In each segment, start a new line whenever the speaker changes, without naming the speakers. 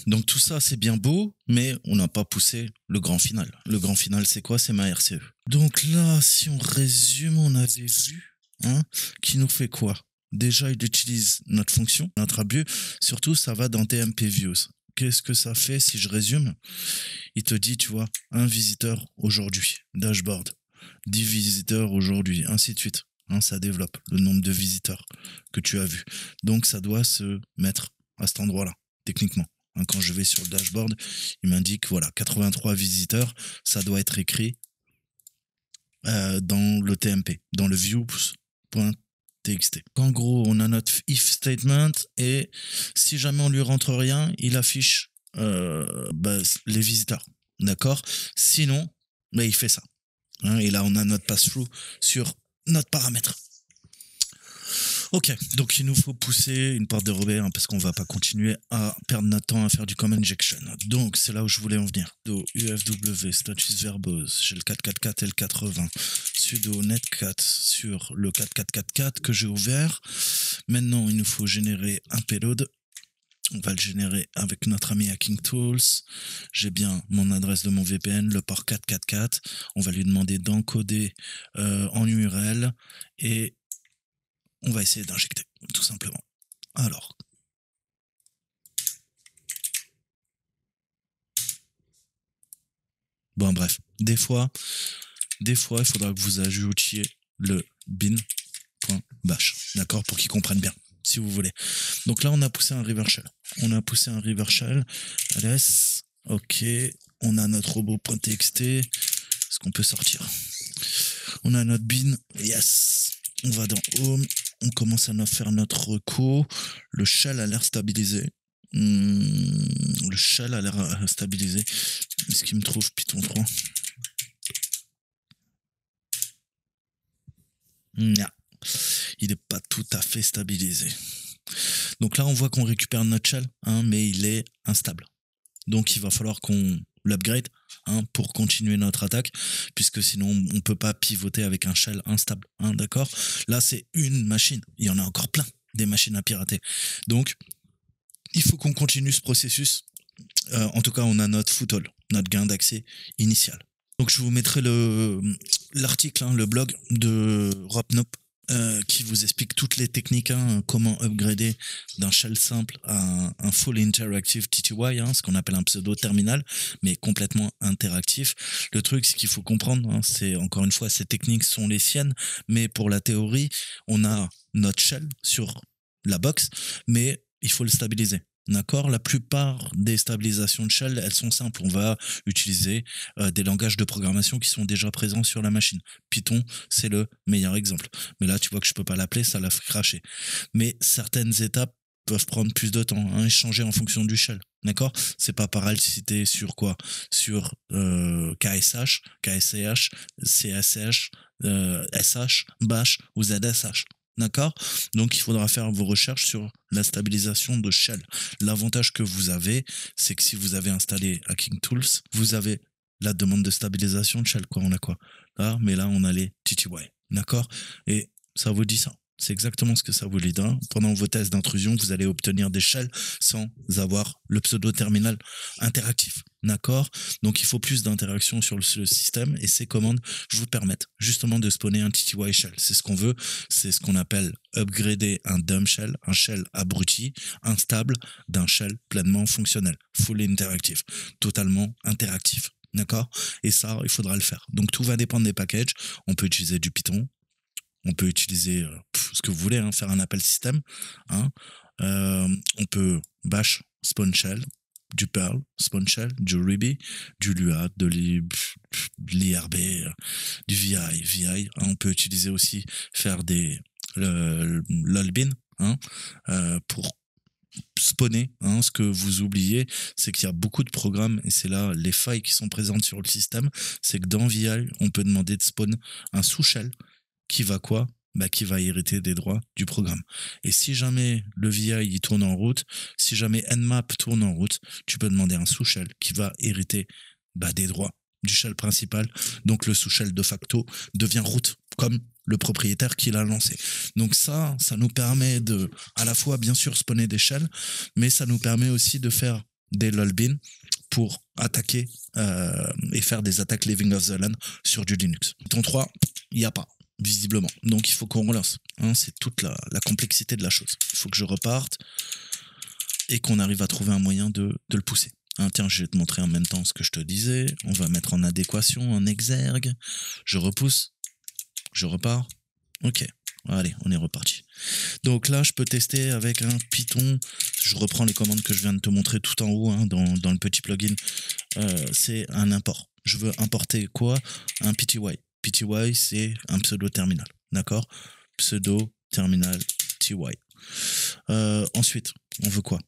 Donc tout ça, c'est bien beau, mais on n'a pas poussé le grand final. Le grand final, c'est quoi? C'est ma RCE. Donc là, si on résume, on avait vu, hein, qui nous fait quoi? Déjà, il utilise notre fonction, notre abus. Surtout, ça va dans TMP Views. Qu'est-ce que ça fait si je résume? Il te dit, tu vois, un visiteur aujourd'hui, dashboard, 10 visiteurs aujourd'hui, ainsi de suite. Hein, ça développe le nombre de visiteurs que tu as vus. Donc, ça doit se mettre à cet endroit-là, techniquement. Hein, quand je vais sur le dashboard, il m'indique, voilà, 83 visiteurs, ça doit être écrit dans le TMP, dans le views.txt. En gros, on a notre if statement et si jamais on lui rentre rien, il affiche les visiteurs. D'accord? Sinon, il fait ça. Hein, et là, on a notre pass-through sur notre paramètre. Ok, donc il nous faut pousser une porte dérobée hein, parce qu'on va pas continuer à perdre notre temps à faire du command injection. Donc c'est là où je voulais en venir. Sudo ufw status verbose, j'ai le 444 et le 80. Sudo netcat sur le 4444 que j'ai ouvert. Maintenant, il nous faut générer un payload. On va le générer avec notre ami Hacking Tools. J'ai bien mon adresse de mon VPN, le port 444. On va lui demander d'encoder en URL et on va essayer d'injecter, tout simplement. Alors. Bon, bref. Des fois, il faudra que vous ajoutiez le bin.bash. D'accord? Pour qu'ils comprennent bien, si vous voulez. Donc là, on a poussé un reverse shell. ls. Ok. On a notre robot.txt. Est-ce qu'on peut sortir? On a notre bin. Yes. On va dans home. On commence à faire notre reco. Le shell a l'air stabilisé. Est-ce qu'il me trouve Python 3? Non. Il n'est pas tout à fait stabilisé. Donc là, on voit qu'on récupère notre shell, hein, mais il est instable. Donc il va falloir qu'on l'upgrade hein, pour continuer notre attaque, puisque sinon on ne peut pas pivoter avec un shell instable. Hein, d'accord? Là, c'est une machine. Il y en a encore plein, des machines à pirater. Donc, il faut qu'on continue ce processus. En tout cas, on a notre foothold, notre gain d'accès initial. Donc, je vous mettrai l'article, hein, le blog de Ropnop, qui vous explique toutes les techniques, hein, comment upgrader d'un shell simple à un full interactive TTY, hein, ce qu'on appelle un pseudo terminal, mais complètement interactif. Le truc, c'est qu'il faut comprendre, hein, c'est encore une fois, ces techniques sont les siennes, mais pour la théorie, on a notre shell sur la box, mais il faut le stabiliser. D'accord? La plupart des stabilisations de shell, elles sont simples. On va utiliser des langages de programmation qui sont déjà présents sur la machine. Python, c'est le meilleur exemple. Mais là, tu vois que je peux pas l'appeler, ça l'a fait cracher. Mais certaines étapes peuvent prendre plus de temps, hein, et changer en fonction du shell. D'accord? C'est pas pareil si t'es sur quoi? Sur KSH, KSCH, CSH, SH, Bash ou ZSH. D'accord? Donc, il faudra faire vos recherches sur la stabilisation de shell. L'avantage que vous avez, c'est que si vous avez installé Hacking Tools, vous avez la demande de stabilisation de shell. Quoi, on a quoi? Là, mais là, on a les TTY. D'accord? Et ça vous dit ça. C'est exactement ce que ça vous dit. Hein. Pendant vos tests d'intrusion, vous allez obtenir des shells sans avoir le pseudo-terminal interactif. D'accord? Donc, il faut plus d'interaction sur le système et ces commandes vous permettent justement de spawner un TTY shell. C'est ce qu'on veut. C'est ce qu'on appelle upgrader un dumb shell, un shell abruti, instable, d'un shell pleinement fonctionnel, fully interactive, totalement interactif. D'accord? Et ça, il faudra le faire. Donc, tout va dépendre des packages. On peut utiliser du Python. On peut utiliser ce que vous voulez, hein, faire un appel système. Hein. On peut bash spawn shell, du Perl spawn shell, du Ruby, du Lua, de l'IRB, du VI. Hein. On peut utiliser aussi faire l'olbin hein, pour spawner. Hein. Ce que vous oubliez, c'est qu'il y a beaucoup de programmes et c'est là les failles qui sont présentes sur le système. C'est que dans VI, on peut demander de spawn un sous-shell qui va quoi? Qui va hériter des droits du programme. Et si jamais le VI il tourne en route, si jamais Nmap tourne en route, tu peux demander un sous-shell qui va hériter des droits du shell principal. Donc le sous-shell de facto devient root, comme le propriétaire qui l'a lancé. Donc ça nous permet de, à la fois bien sûr spawner des shells, mais ça nous permet aussi de faire des lolbin pour attaquer et faire des attaques living of the land sur du Linux. Python 3, il n'y a pas, visiblement. Donc il faut qu'on relance. Hein, c'est toute la complexité de la chose. Il faut que je reparte et qu'on arrive à trouver un moyen de le pousser. Hein, tiens, je vais te montrer en même temps ce que je te disais. On va mettre en adéquation, en exergue. Je repousse. Je repars. Ok. Allez, on est reparti. Donc là, je peux tester avec un Python. Je reprends les commandes que je viens de te montrer tout en haut, hein, dans le petit plugin. C'est un import. Je veux importer quoi? Un PTY. PTY, c'est un pseudo-terminal. D'accord? Pseudo-terminal TY. Ensuite, on veut quoi?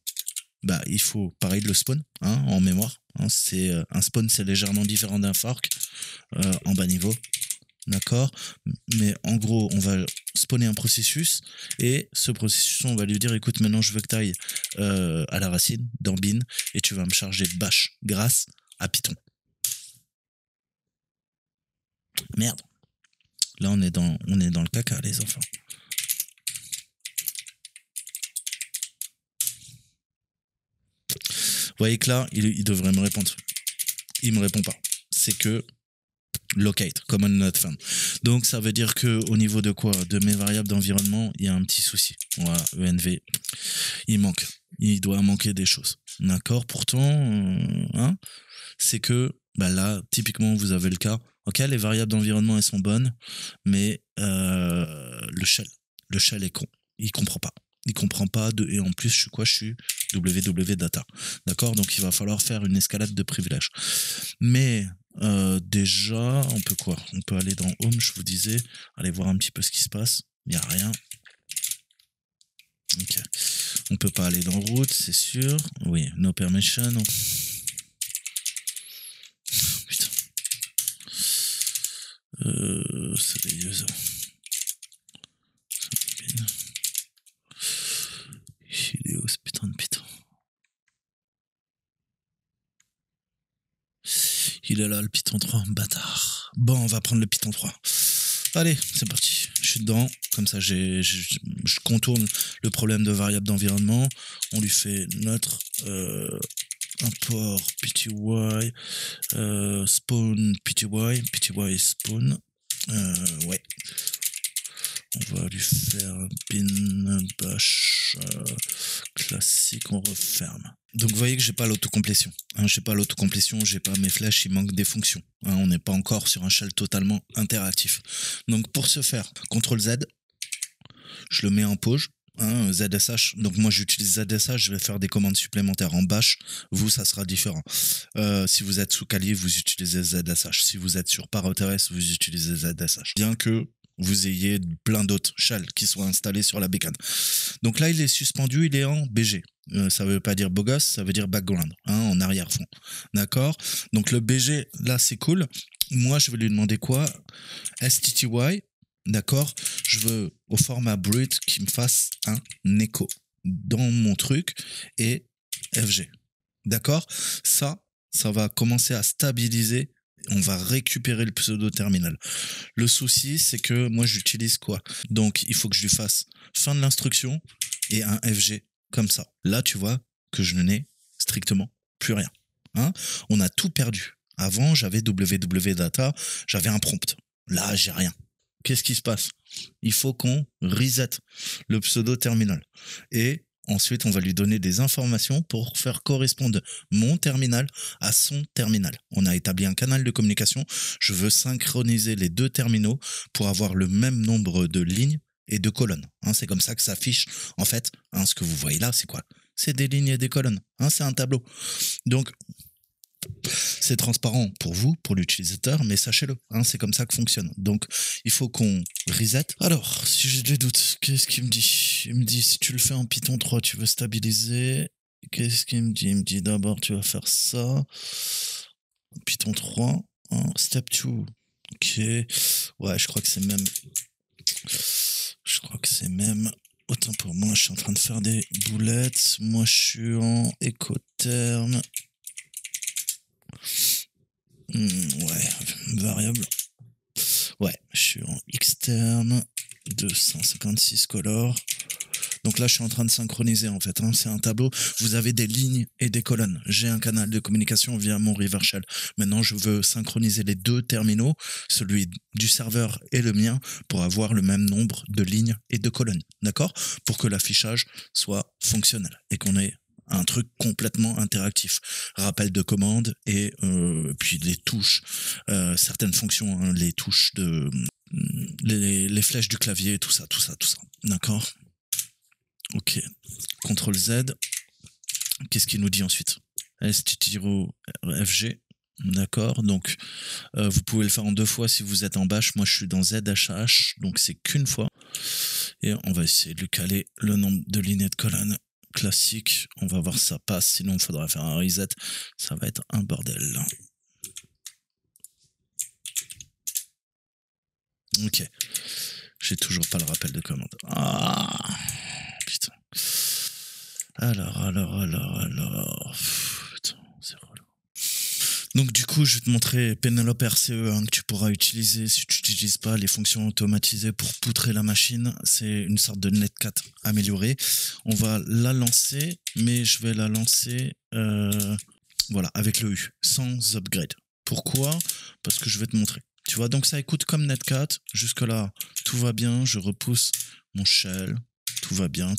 Bah, il faut pareil le spawn, hein, en mémoire. Hein, c'est un spawn, c'est légèrement différent d'un fork en bas niveau. D'accord? Mais en gros, on va spawner un processus et ce processus, on va lui dire écoute, maintenant je veux que tu ailles à la racine, dans bin, et tu vas me charger de bash grâce à Python. Merde. Là, on est dans le caca, les enfants. Vous voyez que là, il devrait me répondre. Il me répond pas. C'est que locate, common not found. Donc ça veut dire que au niveau de quoi? De mes variables d'environnement, il y a un petit souci. Voilà, ENV. Il manque. Il doit manquer des choses. D'accord? Pourtant, hein, c'est que bah là, typiquement, vous avez le cas. Ok, les variables d'environnement, elles sont bonnes, mais le shell est con. Il comprend pas. Il comprend pas et en plus, je suis www-data. D'accord? Donc il va falloir faire une escalade de privilèges. Mais déjà, on peut quoi? On peut aller dans Home, je vous disais, aller voir un petit peu ce qui se passe. Il n'y a rien. Ok. On peut pas aller dans Route, c'est sûr. Oui, no permission. Putain. C'est des users. Il est où ce putain de Python? Il est là, le Python 3, bâtard. Bon, on va prendre le Python 3. Allez, c'est parti. Je suis dedans. Comme ça, je contourne le problème de variable d'environnement. On lui fait notre import pty, spawn pty spawn. Ouais. On va lui faire un bin bash classique, on referme. Donc vous voyez que j'ai pas l'autocomplétion. Hein, j'ai pas l'autocomplétion, j'ai pas mes flèches, il manque des fonctions. Hein, on n'est pas encore sur un shell totalement interactif. Donc pour ce faire, CTRL Z, je le mets en pause. Hein, ZSH, donc moi j'utilise ZSH, je vais faire des commandes supplémentaires en bash, vous ça sera différent. Si vous êtes sous Kali, vous utilisez ZSH, si vous êtes sur ParoTRS, vous utilisez ZSH. Bien que vous ayez plein d'autres shells qui soient installés sur la bécane. Donc là il est suspendu, il est en BG. Ça veut pas dire beau gosse, ça veut dire background, hein, en arrière-fond. D'accord? Donc le BG, là c'est cool. Moi je vais lui demander quoi? STTY. D'accord, je veux au format brut qu'il me fasse un écho dans mon truc et FG. D'accord, ça va commencer à stabiliser. On va récupérer le pseudo-terminal. Le souci, c'est que moi, j'utilise quoi? Donc, il faut que je lui fasse fin de l'instruction et un FG comme ça. Là, tu vois que je n'ai strictement plus rien. Hein, on a tout perdu. Avant, j'avais www-data, j'avais un prompt. Là, j'ai rien. Qu'est-ce qui se passe? Il faut qu'on reset le pseudo-terminal. Et ensuite, on va lui donner des informations pour faire correspondre mon terminal à son terminal. On a établi un canal de communication. Je veux synchroniser les deux terminaux pour avoir le même nombre de lignes et de colonnes. Hein, c'est comme ça que ça affiche. En fait, hein, ce que vous voyez là, c'est quoi? C'est des lignes et des colonnes. Hein, c'est un tableau. Donc, c'est transparent pour vous, pour l'utilisateur, mais sachez-le, hein, c'est comme ça que fonctionne. Donc, il faut qu'on reset. Alors, si j'ai des doutes, qu'est-ce qu'il me dit? Il me dit, si tu le fais en Python 3, tu veux stabiliser. Qu'est-ce qu'il me dit? Il me dit, d'abord, tu vas faire ça. Python 3, hein, step 2. Ok. Ouais, je crois que c'est même... Autant pour moi, je suis en train de faire des boulettes. Moi, je suis en écotherme. Ouais, variable. Ouais, je suis en xterm 256 color. Donc là, je suis en train de synchroniser en fait. Hein. C'est un tableau. Vous avez des lignes et des colonnes. J'ai un canal de communication via mon River Shell. Maintenant, je veux synchroniser les deux terminaux, celui du serveur et le mien, pour avoir le même nombre de lignes et de colonnes. D'accord? Pour que l'affichage soit fonctionnel et qu'on ait un truc complètement interactif. Rappel de commande et puis les touches, certaines fonctions, hein, les touches de les flèches du clavier, tout ça. D'accord? Ok. CTRL Z. Qu'est-ce qu'il nous dit ensuite? STTRO-FG. D'accord, donc vous pouvez le faire en 2 fois si vous êtes en bash. Moi je suis dans ZHH, donc c'est qu'une fois. Et on va essayer de lui caler le nombre de lignes et de colonnes classique. On va voir si ça passe, sinon il faudra faire un reset. Ça va être un bordel. Ok. J'ai toujours pas le rappel de commande. Ah, putain. Alors. Putain, c'est relou. Donc du coup, je vais te montrer Penelope RCE hein, que tu pourras utiliser si tu n'utilises pas les fonctions automatisées pour poutrer la machine. C'est une sorte de netcat améliorée. On va la lancer, mais je vais la lancer voilà, avec le U, sans upgrade. Pourquoi? Parce que je vais te montrer. Tu vois, donc ça écoute comme netcat. Jusque-là, tout va bien. Je repousse mon shell. Tout va bien.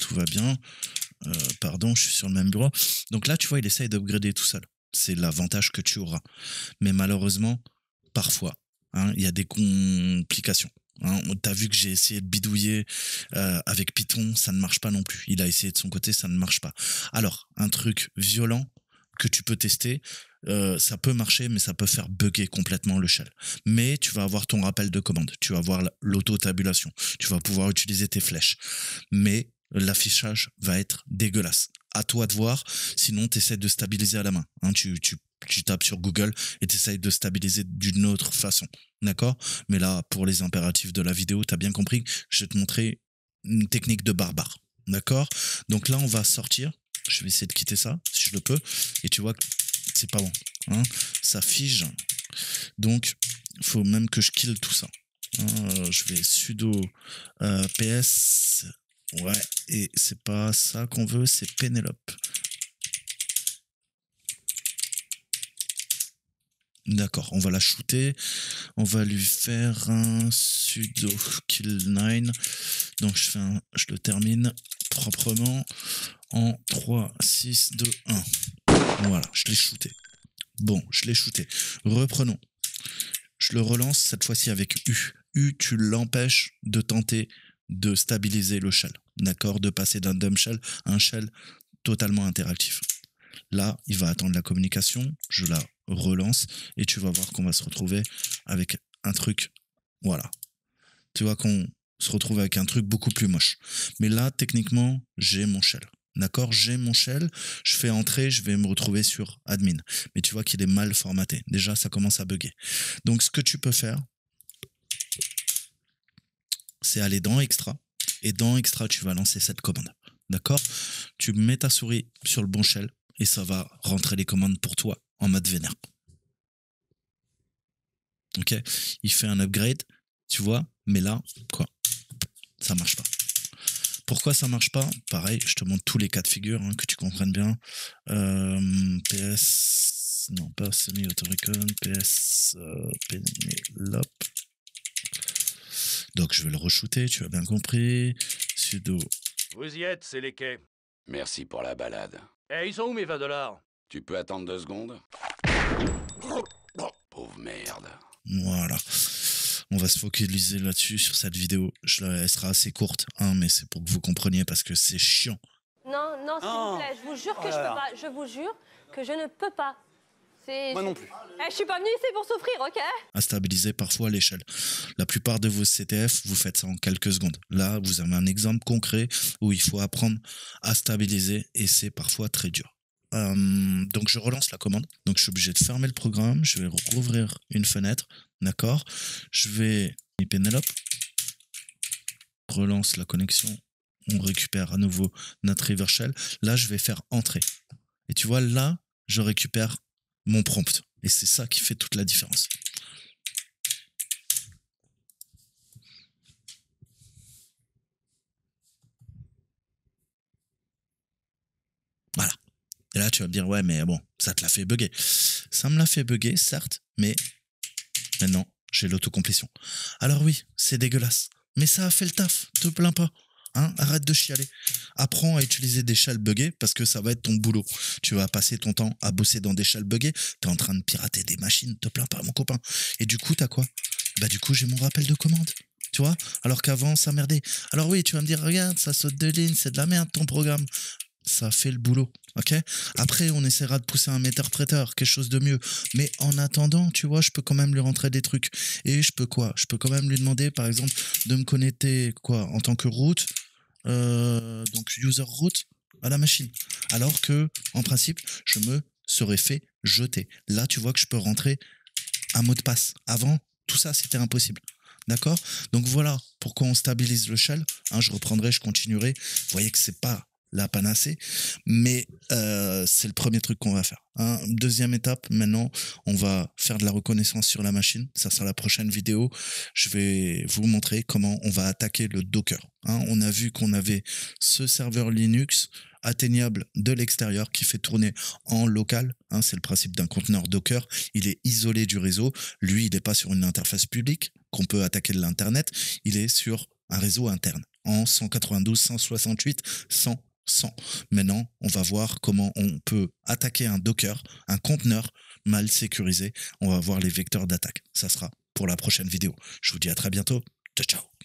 Pardon, je suis sur le même bureau. Donc là, tu vois, il essaye d'upgrader tout seul. C'est l'avantage que tu auras. Mais malheureusement, parfois, hein, il y a des complications. Hein. Tu as vu que j'ai essayé de bidouiller avec Python, ça ne marche pas non plus. Il a essayé de son côté, ça ne marche pas. Alors, un truc violent que tu peux tester, ça peut marcher, mais ça peut faire bugger complètement le shell. Mais tu vas avoir ton rappel de commande, tu vas avoir l'auto-tabulation, tu vas pouvoir utiliser tes flèches. Mais l'affichage va être dégueulasse. À toi de voir, sinon tu essaies de stabiliser à la main. Hein, tu tapes sur Google et tu essaies de stabiliser d'une autre façon. D'accord? Mais là, pour les impératifs de la vidéo, tu as bien compris que je vais te montrer une technique de barbare. D'accord? Donc là, on va sortir. Je vais essayer de quitter ça, si je le peux. Et tu vois que c'est pas bon. Hein, ça fige. Donc, il faut même que je kill tout ça. Je vais sudo ps. Ouais, et c'est pas ça qu'on veut, c'est Penelope. D'accord, on va la shooter. On va lui faire un sudo kill9. Donc je le termine proprement en 3, 6, 2, 1. Voilà, je l'ai shooté. Bon, je l'ai shooté. Reprenons. Je le relance cette fois-ci avec U. U, tu l'empêches de tenter de stabiliser le shell. D'accord? De passer d'un dumb shell à un shell totalement interactif. Là, il va attendre la communication. Je la relance et tu vas voir qu'on va se retrouver avec un truc. Voilà. Tu vois qu'on se retrouve avec un truc beaucoup plus moche. Mais là, techniquement, j'ai mon shell. D'accord? J'ai mon shell. Je fais entrer, je vais me retrouver sur admin. Mais tu vois qu'il est mal formaté. Déjà, ça commence à bugger. Donc, ce que tu peux faire, c'est aller dans Extra. Et dans Extra, tu vas lancer cette commande. D'accord? Tu mets ta souris sur le bon shell et ça va rentrer les commandes pour toi en mode vénère. Ok? Il fait un upgrade, tu vois, mais là, quoi? Ça marche pas. Pourquoi ça marche pas? Pareil, je te montre tous les cas de figure, hein, que tu comprennes bien. PS, non pas semi-autoricon, PS Penelope. Donc je vais le re-shooter, tu as bien compris. Sudo.
Vous y êtes, c'est les quais.
Merci pour la balade.
Eh, ils sont où mes 20 $?
Tu peux attendre 2 secondes? Pauvre merde.
Voilà. On va se focaliser là-dessus sur cette vidéo. Elle sera assez courte, hein, mais c'est pour que vous compreniez parce que c'est chiant.
Non, non, s'il vous plaît, je vous jure que je peux pas. Je vous jure que je ne peux pas.
Moi non plus.
Je suis pas venue ici pour souffrir, ok?
À stabiliser parfois l'échelle. La plupart de vos CTF, vous faites ça en quelques secondes. Là, vous avez un exemple concret où il faut apprendre à stabiliser et c'est parfois très dur. Donc je relance la commande. Donc je suis obligé de fermer le programme. Je vais rouvrir une fenêtre. D'accord. Je vais Penelope. Relance la connexion. On récupère à nouveau notre River Shell. Là, je vais faire entrer. Et tu vois, là, je récupère mon prompt. Et c'est ça qui fait toute la différence. Et là, tu vas me dire, ouais, mais bon, ça te l'a fait bugger. Ça me l'a fait bugger, certes, mais maintenant, j'ai l'autocomplétion. Alors oui, c'est dégueulasse, mais ça a fait le taf, te plains pas. Hein, arrête de chialer. Apprends à utiliser des shells buggés parce que ça va être ton boulot. Tu vas passer ton temps à bosser dans des shells buggés. T'es en train de pirater des machines, te plains pas, mon copain. Et du coup, t'as quoi? Bah, du coup, j'ai mon rappel de commande. Tu vois? Alors qu'avant, ça merdait. Alors oui, tu vas me dire, regarde, ça saute de ligne, c'est de la merde ton programme. Ça fait le boulot, ok? Après, on essaiera de pousser un meter-traiteur, quelque chose de mieux. Mais en attendant, tu vois, je peux quand même lui rentrer des trucs. Et je peux quoi? Je peux quand même lui demander, par exemple, de me connecter, quoi, en tant que route, donc user root à la machine. Alors que, en principe, je me serais fait jeter. Là, tu vois que je peux rentrer un mot de passe. Avant, tout ça, c'était impossible. D'accord? Donc voilà pourquoi on stabilise le shell. Hein, je reprendrai, je continuerai. Vous voyez que c'est pas la panacée, mais c'est le premier truc qu'on va faire. Hein. Deuxième étape, maintenant, on va faire de la reconnaissance sur la machine. Ça sera la prochaine vidéo. Je vais vous montrer comment on va attaquer le Docker. Hein. On a vu qu'on avait ce serveur Linux atteignable de l'extérieur qui fait tourner en local. Hein, c'est le principe d'un conteneur Docker. Il est isolé du réseau. Lui, il n'est pas sur une interface publique qu'on peut attaquer de l'Internet. Il est sur un réseau interne en 192, 168, 100. Maintenant, on va voir comment on peut attaquer un Docker, un conteneur mal sécurisé. On va voir les vecteurs d'attaque. Ça sera pour la prochaine vidéo. Je vous dis à très bientôt. Ciao, ciao.